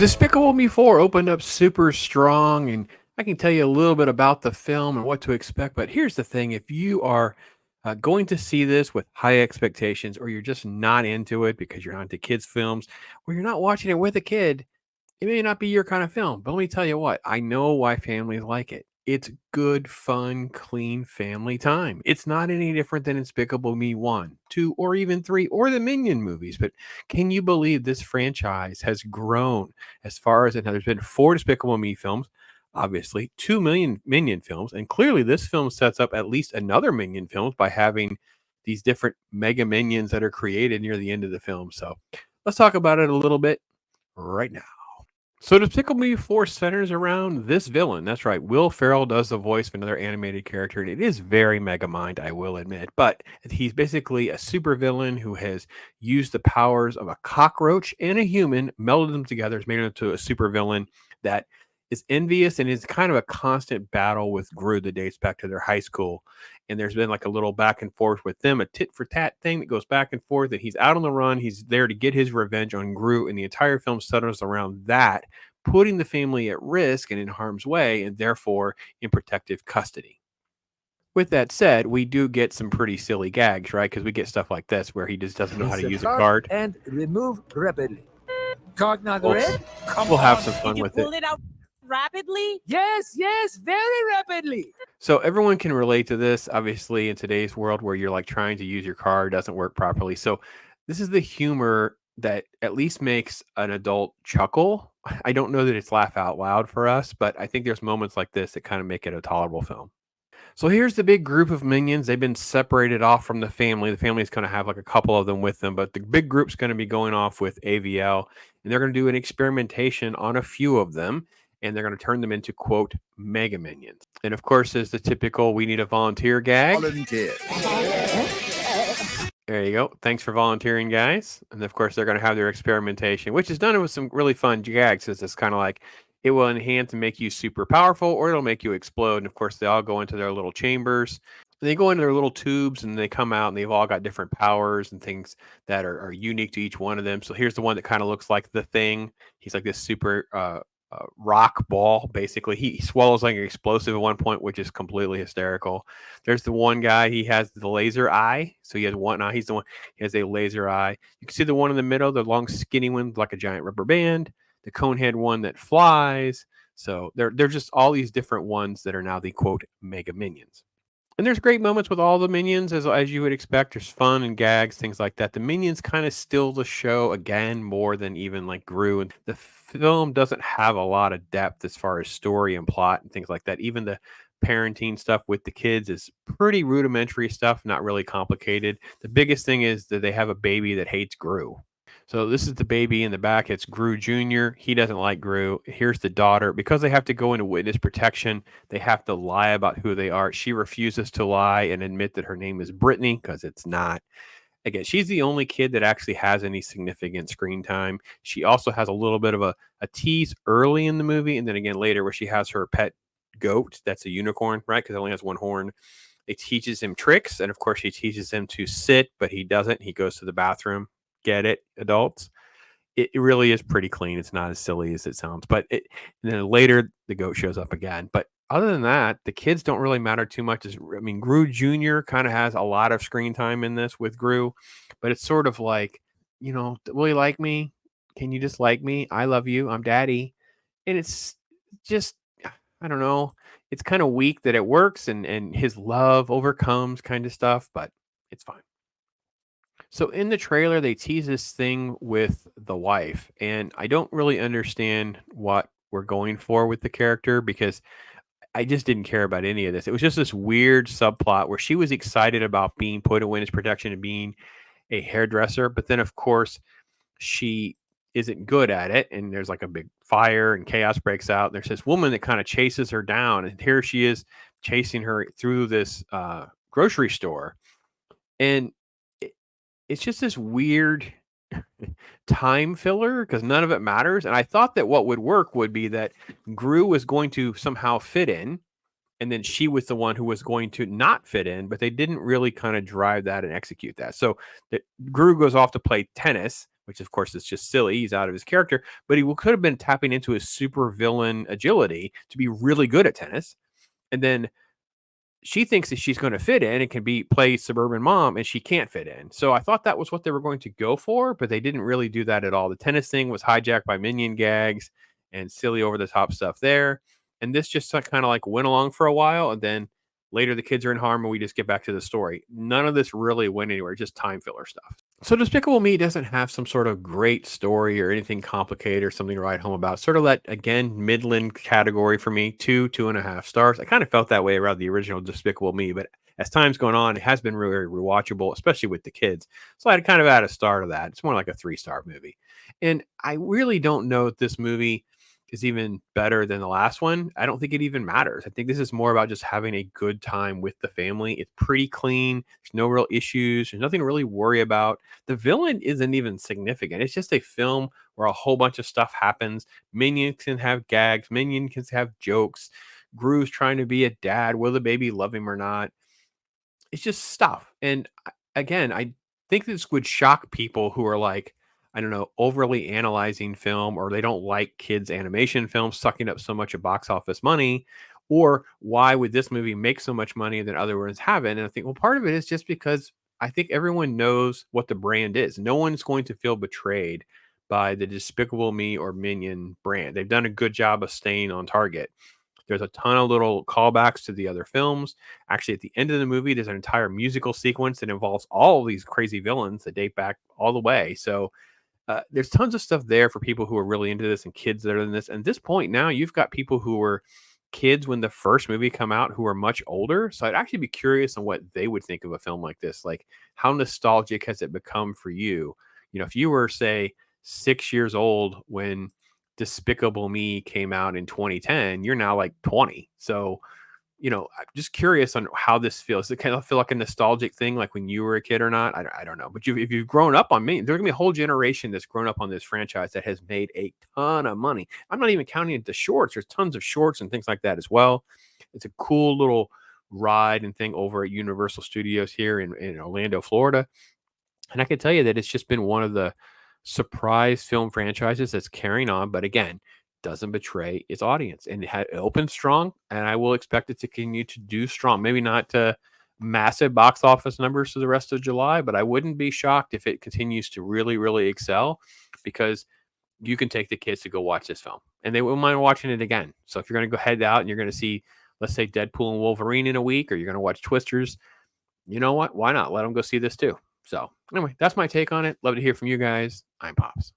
Despicable Me 4 opened up super strong, and I can tell you a little bit about the film and what to expect. But here's the thing: if you are going to see this with high expectations, or you're just not into it because you're not into kids' films, or you're not watching it with a kid, it may not be your kind of film. But let me tell you what, I know why families like it. It's good, fun, clean family time. It's not any different than Despicable Me 1, 2, or even 3, or the Minion movies. But can you believe this franchise has grown as far as it? Now, there's been 4 Despicable Me films, obviously, 2 million Minion films, and clearly this film sets up at least another Minion films by having these different mega minions that are created near the end of the film. So let's talk about it a little bit right now. So Despicable Me 4 centers around this villain. That's right. Will Ferrell does the voice of another animated character, and it is very Megamind, I will admit. But he's basically a supervillain who has used the powers of a cockroach and a human, melded them together, has made him into a supervillain that is envious and is kind of a constant battle with Gru that dates back to their high school. And there's been like a little back and forth with them, a tit for tat thing that goes back and forth. And he's out on the run. He's there to get his revenge on Gru, and the entire film centers around that, putting the family at risk and in harm's way, and therefore in protective custody. With that said, we do get some pretty silly gags, right? Because we get stuff like this where he just doesn't know how to use a card. And remove rapidly. Card not We'll, red? Come we'll have on. some fun Did you with pull it. it out rapidly? Yes, very rapidly. So everyone can relate to this, obviously, in today's world where you're like trying to use your card, doesn't work properly. So this is the humor that at least makes an adult chuckle. I don't know that it's laugh out loud for us, but I think there's moments like this that kind of make it a tolerable film. So here's the big group of minions. They've been separated off from the family. The family is going to have like a couple of them with them, but the big group's going to be going off with AVL, and they're going to do an experimentation on a few of them, and they're going to turn them into, quote, mega minions. And of course, there's the typical we need a volunteer gag. Volunteer. There you go. Thanks for volunteering, guys. And of course, they're going to have their experimentation, which is done with some really fun gags. It's kind of like it will enhance and make you super powerful, or it'll make you explode. And of course, they all go into their little chambers. They go into their little tubes and they come out, and they've all got different powers and things that are unique to each one of them. So here's the one that kind of looks like the Thing. He's like this super rock ball, basically. He swallows like an explosive at one point, which is completely hysterical. There's the one guy, he has the laser eye. So he has one eye. He's the one, he has a laser eye. You can see the one in the middle, the long, skinny one, like a giant rubber band. The conehead one that flies. So they're just all these different ones that are now the, quote, mega minions. And there's great moments with all the minions, as you would expect. There's fun and gags, things like that. The minions kind of steal the show again more than even like Gru. And the film doesn't have a lot of depth as far as story and plot and things like that. Even the parenting stuff with the kids is pretty rudimentary stuff, not really complicated. The biggest thing is that they have a baby that hates Gru. So this is the baby in the back. It's Gru Jr. He doesn't like Gru. Here's the daughter. Because they have to go into witness protection, they have to lie about who they are. She refuses to lie and admit that her name is Brittany because it's not. Again, she's the only kid that actually has any significant screen time. She also has a little bit of a tease early in the movie, and then again later where she has her pet goat that's a unicorn, right? Because it only has one horn. It teaches him tricks, and of course she teaches him to sit, but he doesn't. He goes to the bathroom. Get it, adults? It really is pretty clean. It's not as silly as it sounds. But and then later the goat shows up again. But other than that, the kids don't really matter too much. Gru Jr. kind of has a lot of screen time in this with Gru, but it's sort of like, will you like me? Can you just like me? I love you. I'm daddy. And it's just, I don't know. It's kind of weak that it works and his love overcomes kind of stuff, but it's fine. So in the trailer, they tease this thing with the wife, and I don't really understand what we're going for with the character because I just didn't care about any of this. It was just this weird subplot where she was excited about being put in witness protection and being a hairdresser, but then of course she isn't good at it, and there's like a big fire and chaos breaks out. And there's this woman that kind of chases her down, and here she is chasing her through this grocery store, and it's just this weird time filler because none of it matters. And I thought that what would work would be that Gru was going to somehow fit in, and then she was the one who was going to not fit in, but they didn't really kind of drive that and execute that. So that Gru goes off to play tennis, which of course is just silly. He's out of his character, but he could have been tapping into his super villain agility to be really good at tennis. And then she thinks that she's going to fit in and can play suburban mom, and she can't fit in. So I thought that was what they were going to go for, but they didn't really do that at all. The tennis thing was hijacked by minion gags and silly over the top stuff there. And this just kind of like went along for a while, and then later the kids are in harm and we just get back to the story. None of this really went anywhere, just time filler stuff. So Despicable Me doesn't have some sort of great story or anything complicated or something to write home about. Sort of that, again, midland category for me, 2.5 stars. I kind of felt that way around the original Despicable Me, but as time's gone on, it has been really rewatchable, especially with the kids. So I'd kind of add a star to that. It's more like a 3-star movie. And I really don't know if this movie is even better than the last one. I don't think it even matters. I think this is more about just having a good time with the family. It's pretty clean. There's no real issues. There's nothing to really worry about. The villain isn't even significant. It's just a film where a whole bunch of stuff happens. Minions can have gags. Minions can have jokes. Gru's trying to be a dad. Will the baby love him or not? It's just stuff. And again, I think this would shock people who are like, I don't know, overly analyzing film, or they don't like kids' animation films sucking up so much of box office money, or why would this movie make so much money than other ones haven't? And I think, well, part of it is just because I think everyone knows what the brand is. No one's going to feel betrayed by the Despicable Me or Minion brand. They've done a good job of staying on target. There's a ton of little callbacks to the other films. Actually, at the end of the movie, there's an entire musical sequence that involves all of these crazy villains that date back all the way. So there's tons of stuff there for people who are really into this and kids that are in this. And at this point now, you've got people who were kids when the first movie come out who are much older. So I'd actually be curious on what they would think of a film like this. Like, how nostalgic has it become for you? You know, if you were, say, 6 years old when Despicable Me came out in 2010, you're now like 20. So I'm just curious on how this feels. Does it kind of feel like a nostalgic thing, like when you were a kid or not? I don't know. But if you've grown up on me, there's gonna be a whole generation that's grown up on this franchise that has made a ton of money. I'm not even counting the shorts. There's tons of shorts and things like that as well. It's a cool little ride and thing over at Universal Studios here in Orlando, Florida. And I can tell you that it's just been one of the surprise film franchises that's carrying on, but again, doesn't betray its audience, and it opened strong, and I will expect it to continue to do strong. Maybe not to massive box office numbers for the rest of July, but I wouldn't be shocked if it continues to really, really excel, because you can take the kids to go watch this film and they won't mind watching it again. So if you're going to go head out and you're going to see, let's say, Deadpool and Wolverine in a week, or you're going to watch Twisters, you know what? Why not? Let them go see this too. So anyway, that's my take on it. Love to hear from you guys. I'm Pops.